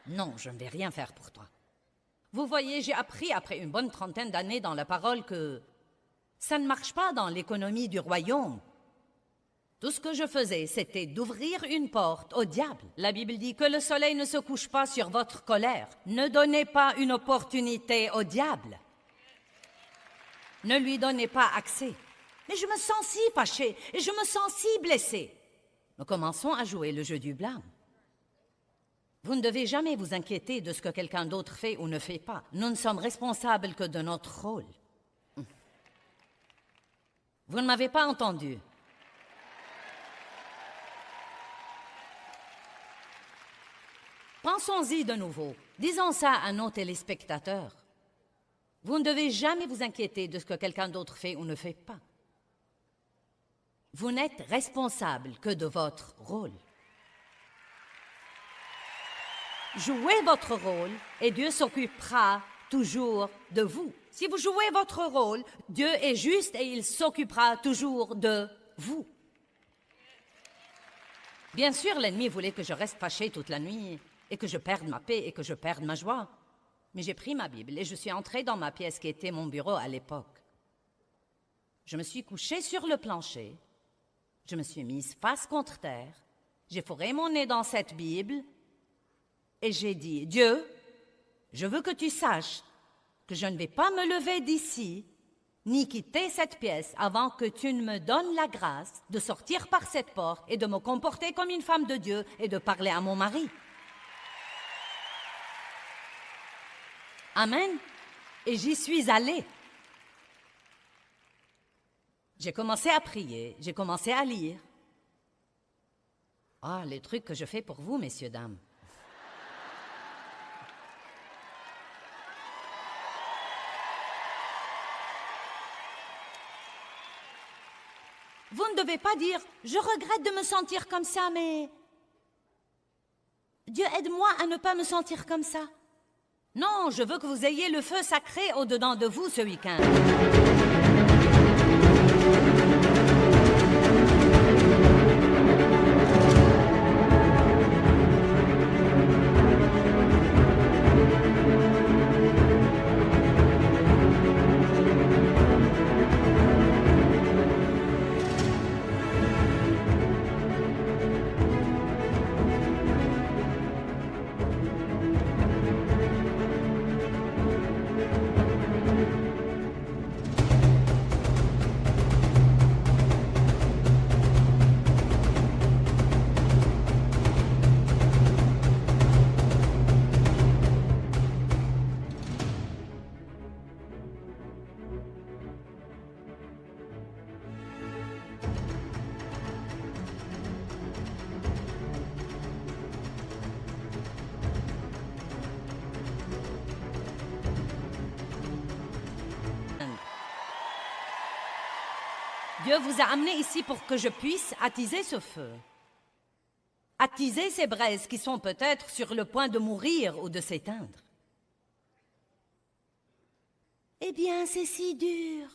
Non, je ne vais rien faire pour toi. Vous voyez, j'ai appris après une bonne trentaine d'années dans la parole que ça ne marche pas dans l'économie du royaume. Tout ce que je faisais, c'était d'ouvrir une porte au diable. La Bible dit que le soleil ne se couche pas sur votre colère. Ne donnez pas une opportunité au diable. Ne lui donnez pas accès. Mais je me sens si fâchée et je me sens si blessée. Nous commençons à jouer le jeu du blâme. Vous ne devez jamais vous inquiéter de ce que quelqu'un d'autre fait ou ne fait pas. Nous ne sommes responsables que de notre rôle. Vous ne m'avez pas entendu. Pensons-y de nouveau. Disons ça à nos téléspectateurs. Vous ne devez jamais vous inquiéter de ce que quelqu'un d'autre fait ou ne fait pas. Vous n'êtes responsable que de votre rôle. Jouez votre rôle et Dieu s'occupera toujours de vous. Si vous jouez votre rôle, Dieu est juste et il s'occupera toujours de vous. Bien sûr, l'ennemi voulait que je reste fâchée toute la nuit et que je perde ma paix et que je perde ma joie. Mais j'ai pris ma Bible et je suis entrée dans ma pièce qui était mon bureau à l'époque. Je me suis couchée sur le plancher, je me suis mise face contre terre, j'ai fourré mon nez dans cette Bible et j'ai dit, Dieu, je veux que tu saches que je ne vais pas me lever d'ici ni quitter cette pièce avant que tu ne me donnes la grâce de sortir par cette porte et de me comporter comme une femme de Dieu et de parler à mon mari. Amen. Et j'y suis allée. J'ai commencé à prier, j'ai commencé à lire. Ah, les trucs que je fais pour vous, messieurs, dames. Vous ne devez pas dire « Je regrette de me sentir comme ça, mais... Dieu aide-moi à ne pas me sentir comme ça. » Non, je veux que vous ayez le feu sacré au-dedans de vous ce week-end. Dieu vous a amené ici pour que je puisse attiser ce feu. Attiser ces braises qui sont peut-être sur le point de mourir ou de s'éteindre. Eh bien, c'est si dur.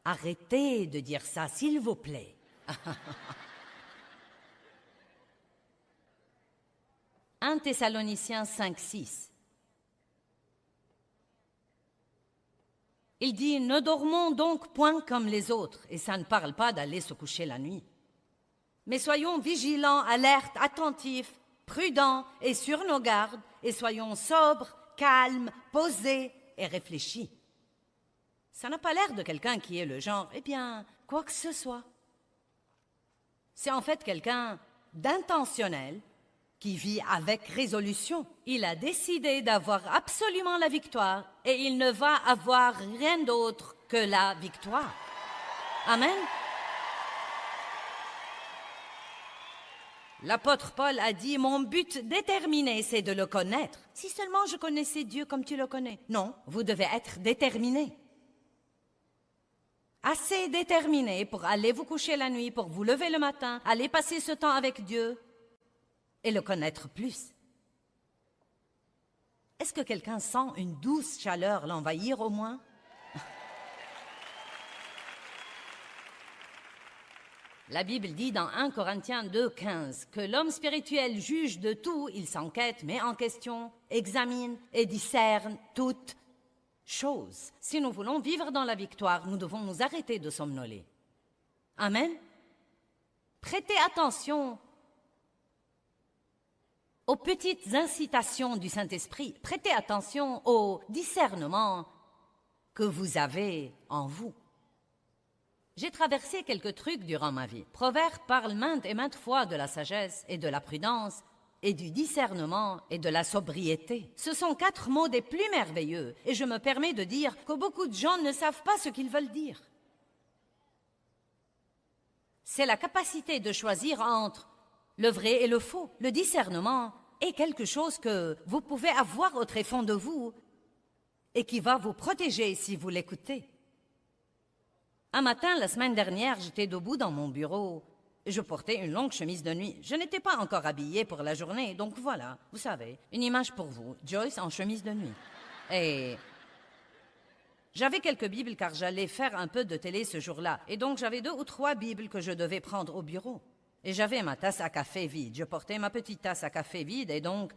Arrêtez de dire ça, s'il vous plaît. 1 Thessaloniciens 5:6. Il dit « Ne dormons donc point comme les autres », et ça ne parle pas d'aller se coucher la nuit. Mais soyons vigilants, alertes, attentifs, prudents et sur nos gardes, et soyons sobres, calmes, posés et réfléchis. Ça n'a pas l'air de quelqu'un qui est le genre « Eh bien, quoi que ce soit ». C'est en fait quelqu'un d'intentionnel, qui vit avec résolution. Il a décidé d'avoir absolument la victoire et il ne va avoir rien d'autre que la victoire. Amen. L'apôtre Paul a dit « Mon but déterminé, c'est de le connaître. Si seulement je connaissais Dieu comme tu le connais. » Non, vous devez être déterminé. Assez déterminé pour aller vous coucher la nuit, pour vous lever le matin, aller passer ce temps avec Dieu et le connaître plus. Est-ce que quelqu'un sent une douce chaleur l'envahir au moins? La Bible dit dans 1 Corinthiens 2:15 que l'homme spirituel juge de tout, il s'enquête, met en question, examine et discerne toutes choses. Si nous voulons vivre dans la victoire, nous devons nous arrêter de somnoler. Amen. Prêtez attention aux petites incitations du Saint-Esprit. Prêtez attention au discernement que vous avez en vous. J'ai traversé quelques trucs durant ma vie. Proverbe parle maintes et maintes fois de la sagesse et de la prudence et du discernement et de la sobriété. Ce sont 4 mots des plus merveilleux et je me permets de dire que beaucoup de gens ne savent pas ce qu'ils veulent dire. C'est la capacité de choisir entre le vrai et le faux. Le discernement est quelque chose que vous pouvez avoir au tréfonds de vous et qui va vous protéger si vous l'écoutez. Un matin, la semaine dernière, j'étais debout dans mon bureau et je portais une longue chemise de nuit. Je n'étais pas encore habillée pour la journée, donc voilà, vous savez, une image pour vous, Joyce en chemise de nuit. Et j'avais quelques Bibles car j'allais faire un peu de télé ce jour-là. Et donc j'avais 2 ou 3 Bibles que je devais prendre au bureau. Et j'avais ma tasse à café vide. Je portais ma petite tasse à café vide. Et donc,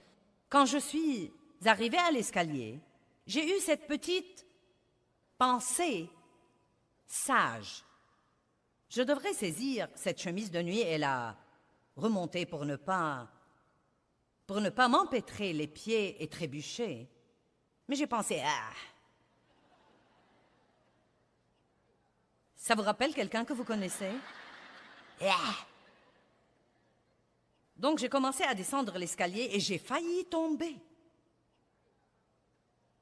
quand je suis arrivée à l'escalier, j'ai eu cette petite pensée sage. Je devrais saisir cette chemise de nuit et la remonter pour ne pas m'empêtrer les pieds et trébucher. Mais j'ai pensé, ça vous rappelle quelqu'un que vous connaissez? Donc j'ai commencé à descendre l'escalier et j'ai failli tomber.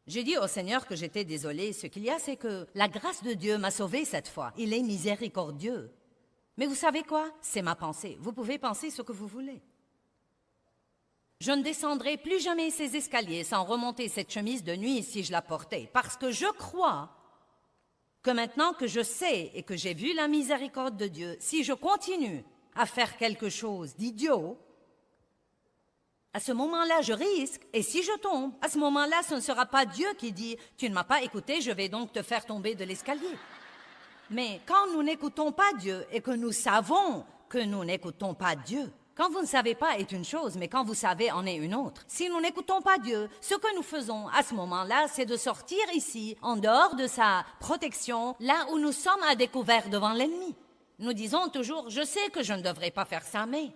J'ai dit au Seigneur que j'étais désolée. Ce qu'il y a, c'est que la grâce de Dieu m'a sauvée cette fois. Il est miséricordieux. Mais vous savez quoi? C'est ma pensée. Vous pouvez penser ce que vous voulez. Je ne descendrai plus jamais ces escaliers sans remonter cette chemise de nuit si je la portais. Parce que je crois que maintenant que je sais et que j'ai vu la miséricorde de Dieu, si je continue à faire quelque chose d'idiot, à ce moment-là, je risque, et si je tombe, à ce moment-là, ce ne sera pas Dieu qui dit « Tu ne m'as pas écouté, je vais donc te faire tomber de l'escalier. » Mais quand nous n'écoutons pas Dieu et que nous savons que nous n'écoutons pas Dieu, quand vous ne savez pas est une chose, mais quand vous savez en est une autre. Si nous n'écoutons pas Dieu, ce que nous faisons à ce moment-là, c'est de sortir ici, en dehors de sa protection, là où nous sommes à découvert devant l'ennemi. Nous disons toujours « Je sais que je ne devrais pas faire ça, mais… »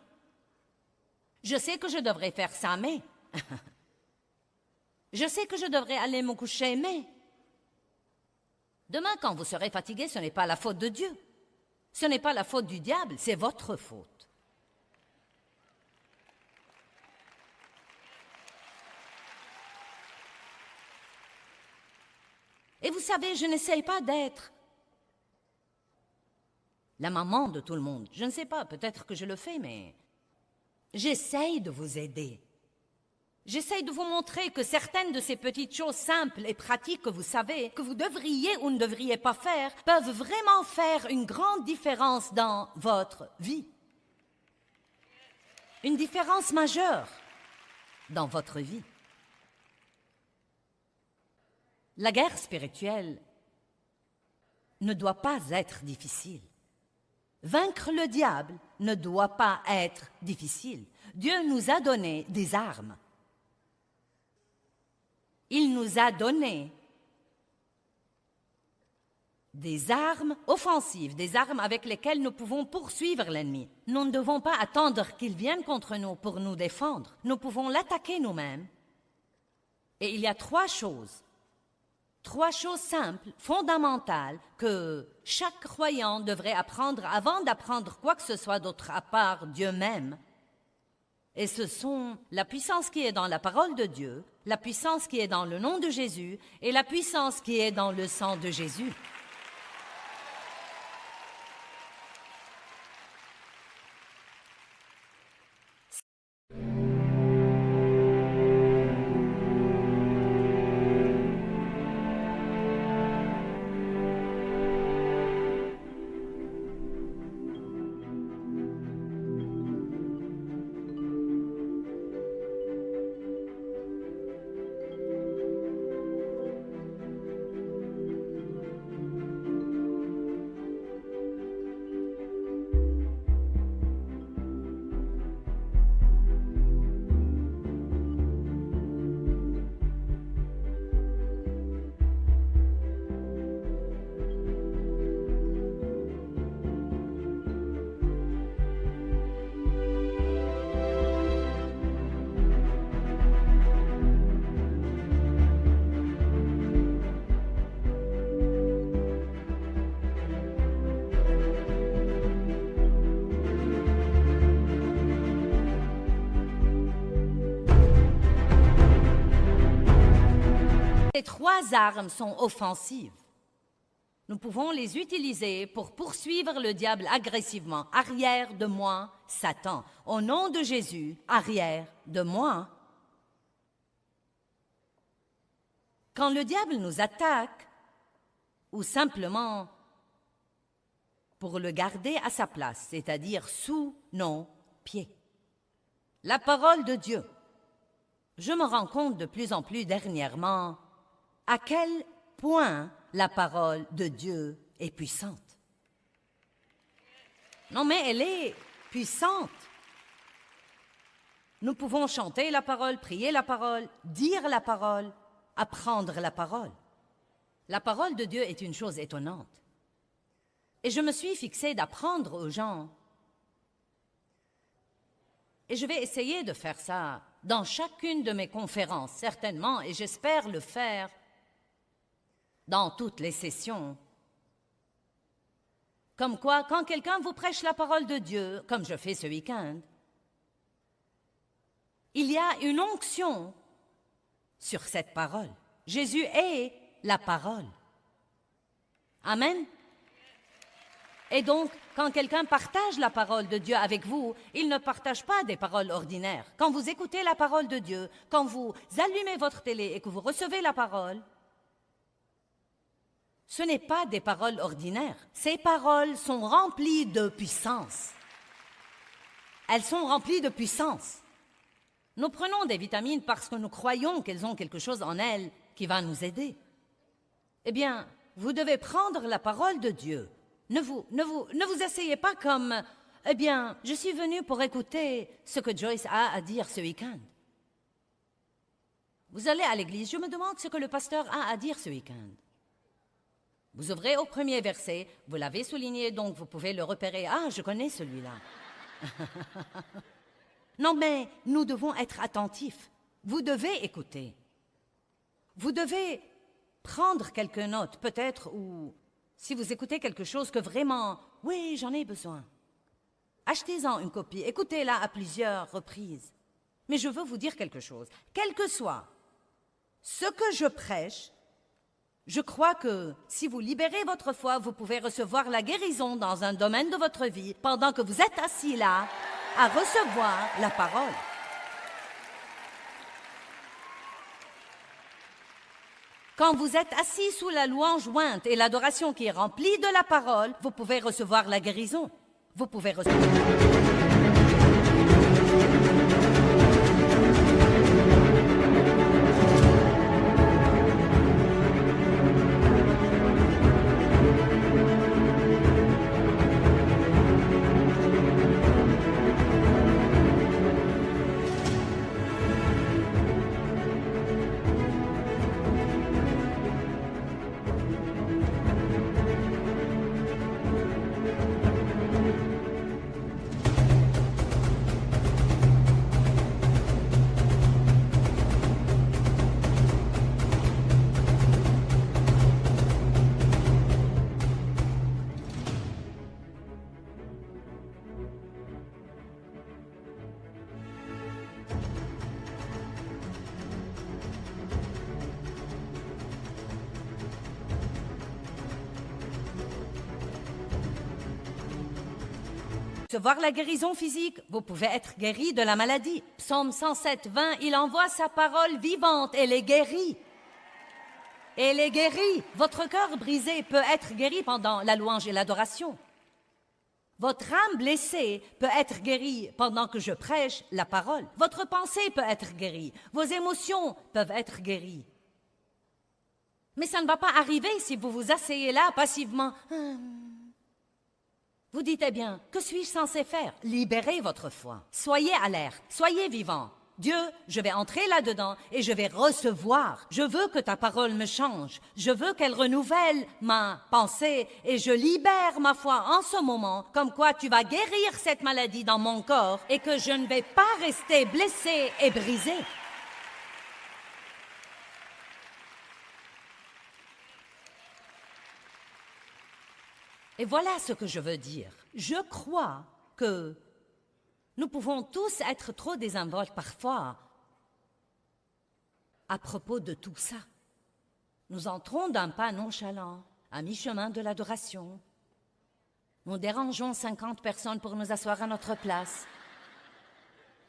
Je sais que je devrais faire ça, mais… Je sais que je devrais aller me coucher, mais… Demain, quand vous serez fatigué, ce n'est pas la faute de Dieu. Ce n'est pas la faute du diable, c'est votre faute. Et vous savez, je n'essaye pas d'être la maman de tout le monde. Je ne sais pas, peut-être que je le fais, mais… J'essaye de vous aider. J'essaie de vous montrer que certaines de ces petites choses simples et pratiques que vous savez, que vous devriez ou ne devriez pas faire, peuvent vraiment faire une grande différence dans votre vie. Une différence majeure dans votre vie. La guerre spirituelle ne doit pas être difficile. Vaincre le diable ne doit pas être difficile. Dieu nous a donné des armes. Il nous a donné des armes offensives, des armes avec lesquelles nous pouvons poursuivre l'ennemi. Nous ne devons pas attendre qu'il vienne contre nous pour nous défendre. Nous pouvons l'attaquer nous-mêmes. Et il y a trois choses simples, fondamentales, que chaque croyant devrait apprendre avant d'apprendre quoi que ce soit d'autre à part Dieu même. Et ce sont la puissance qui est dans la parole de Dieu, la puissance qui est dans le nom de Jésus et la puissance qui est dans le sang de Jésus. Ces trois armes sont offensives. Nous pouvons les utiliser pour poursuivre le diable agressivement. Arrière de moi, Satan. Au nom de Jésus, arrière de moi. Quand le diable nous attaque, ou simplement pour le garder à sa place, c'est-à-dire sous nos pieds. La parole de Dieu. Je me rends compte de plus en plus dernièrement à quel point la parole de Dieu est puissante. Non, mais elle est puissante. Nous pouvons chanter la parole, prier la parole, dire la parole, apprendre la parole. La parole de Dieu est une chose étonnante. Et je me suis fixée d'apprendre aux gens. Et je vais essayer de faire ça dans chacune de mes conférences, certainement, et j'espère le faire dans toutes les sessions. Comme quoi, quand quelqu'un vous prêche la parole de Dieu, comme je fais ce week-end, il y a une onction sur cette parole. Jésus est la parole. Amen. Et donc, quand quelqu'un partage la parole de Dieu avec vous, il ne partage pas des paroles ordinaires. Quand vous écoutez la parole de Dieu, quand vous allumez votre télé et que vous recevez la parole, ce n'est pas des paroles ordinaires. Ces paroles sont remplies de puissance. Elles sont remplies de puissance. Nous prenons des vitamines parce que nous croyons qu'elles ont quelque chose en elles qui va nous aider. Eh bien, vous devez prendre la parole de Dieu. Ne vous asseyez pas comme « Eh bien, je suis venu pour écouter ce que Joyce a à dire ce week-end. » Vous allez à l'église, je me demande ce que le pasteur a à dire ce week-end. Vous ouvrez au premier verset, vous l'avez souligné, donc vous pouvez le repérer. « Ah, je connais celui-là. » Non, mais nous devons être attentifs. Vous devez écouter. Vous devez prendre quelques notes, peut-être, ou si vous écoutez quelque chose que vraiment, oui, j'en ai besoin. Achetez-en une copie, écoutez-la à plusieurs reprises. Mais je veux vous dire quelque chose. Quel que soit ce que je prêche, je crois que si vous libérez votre foi, vous pouvez recevoir la guérison dans un domaine de votre vie pendant que vous êtes assis là à recevoir la parole. Quand vous êtes assis sous la louange jointe et l'adoration qui est remplie de la parole, vous pouvez recevoir la guérison. Vous pouvez recevoir... Recevoir la guérison physique, vous pouvez être guéri de la maladie. Psaume 107, 20, il envoie sa parole vivante et les guérit. Et les guérit. Votre cœur brisé peut être guéri pendant la louange et l'adoration. Votre âme blessée peut être guérie pendant que je prêche la parole. Votre pensée peut être guérie. Vos émotions peuvent être guéries. Mais ça ne va pas arriver si vous vous asseyez là passivement. Vous dites, eh bien, que suis-je censé faire? Libérez votre foi. Soyez alerte, soyez vivant. Dieu, je vais entrer là-dedans et je vais recevoir. Je veux que ta parole me change. Je veux qu'elle renouvelle ma pensée et je libère ma foi en ce moment, comme quoi tu vas guérir cette maladie dans mon corps et que je ne vais pas rester blessé et brisé. Et voilà ce que je veux dire. Je crois que nous pouvons tous être trop désinvoltes parfois à propos de tout ça. Nous entrons d'un pas nonchalant, à mi-chemin de l'adoration. Nous dérangeons 50 personnes pour nous asseoir à notre place.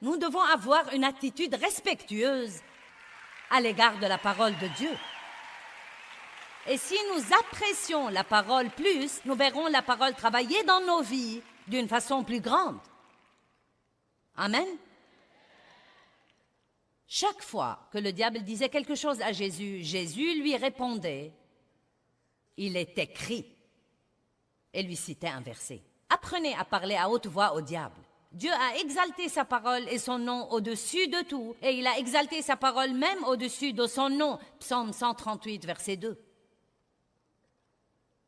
Nous devons avoir une attitude respectueuse à l'égard de la parole de Dieu. Et si nous apprécions la parole plus, nous verrons la parole travailler dans nos vies d'une façon plus grande. Amen. Chaque fois que le diable disait quelque chose à Jésus, Jésus lui répondait, « Il est écrit » et lui citait un verset. Apprenez à parler à haute voix au diable. Dieu a exalté sa parole et son nom au-dessus de tout, et il a exalté sa parole même au-dessus de son nom. Psaume 138, verset 2.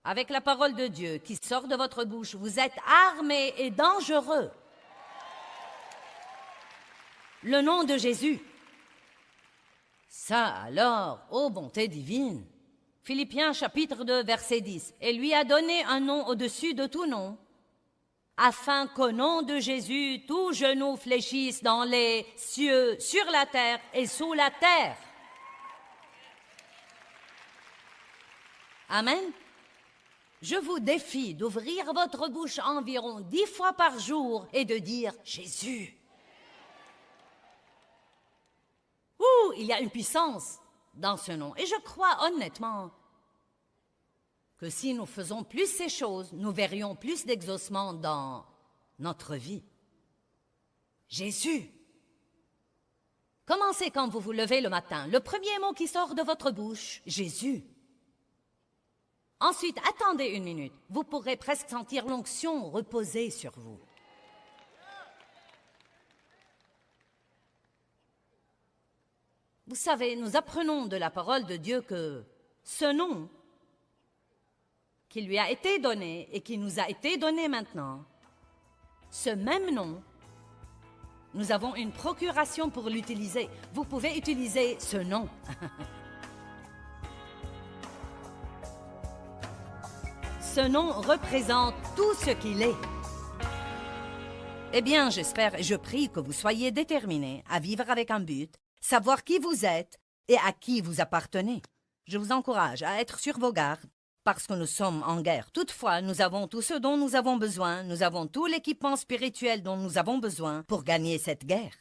Avec la parole de Dieu qui sort de votre bouche, vous êtes armés et dangereux. Le nom de Jésus. Ça alors, ô bonté divine. Philippiens chapitre 2, verset 10. Et lui a donné un nom au-dessus de tout nom, afin qu'au nom de Jésus, tout genou fléchisse dans les cieux, sur la terre et sous la terre. Amen. Je vous défie d'ouvrir votre bouche environ 10 fois par jour et de dire « Jésus ». Ouh, il y a une puissance dans ce nom. Et je crois honnêtement que si nous faisons plus ces choses, nous verrions plus d'exaucement dans notre vie. Jésus. Commencez quand vous vous levez le matin. Le premier mot qui sort de votre bouche, Jésus. Ensuite, attendez une minute. Vous pourrez presque sentir l'onction reposer sur vous. Vous savez, nous apprenons de la parole de Dieu que ce nom qui lui a été donné et qui nous a été donné maintenant, ce même nom, nous avons une procuration pour l'utiliser. Vous pouvez utiliser ce nom. Ce nom représente tout ce qu'il est. Eh bien, j'espère et je prie que vous soyez déterminés à vivre avec un but, savoir qui vous êtes et à qui vous appartenez. Je vous encourage à être sur vos gardes parce que nous sommes en guerre. Toutefois, nous avons tout ce dont nous avons besoin, nous avons tout l'équipement spirituel dont nous avons besoin pour gagner cette guerre.